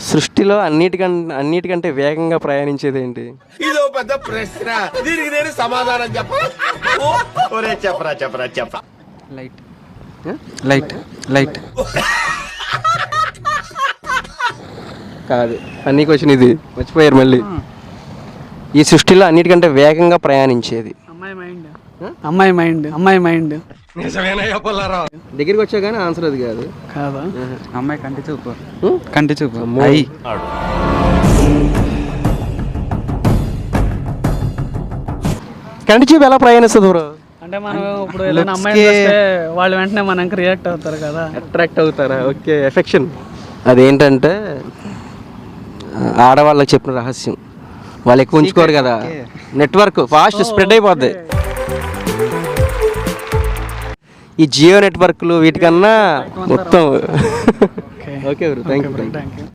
సృష్టిలో అన్నిటికంటే వేగంగా ప్రయాణించేది ఏంటి? ఇదో పెద్ద ప్రశ్న, దీనికి నేను సమాధానం చెప్పరా. లైట్ కాదు, అన్నీ క్వశ్చన్ ఇది మర్చిపోయారు మళ్ళీ. ఈ సృష్టిలో అన్నిటికంటే వేగంగా ప్రయాణించేది అమ్మాయి మైండ్ దగ్గరికి వచ్చా కానీ ఆన్సర్ అది కాదు. కాదా? అమ్మాయి కంటి చూపు అయ్యి కంటి చూపు ఎలా ప్రయాణిస్తుంది బ్రో? అంటే మనం ఇప్పుడు ఏదైనా అమ్మాయి చూస్తే వాళ్ళు వెంటనే మనకి రియాక్ట్ అవుతారు కదా, అట్రాక్ట్ అవుతారా? Okay, affection. అదేంటంటే ఆడవాళ్ళకి చెప్పిన రహస్యం, వాళ్ళు ఎక్కువ ఉంచుకోరు కదా, నెట్వర్క్ ఫాస్ట్ స్ప్రెడ్ అయిపోద్ది. ఈ జియో నెట్వర్క్లు వీటికన్నా మొత్తం. Okay bro, thank you.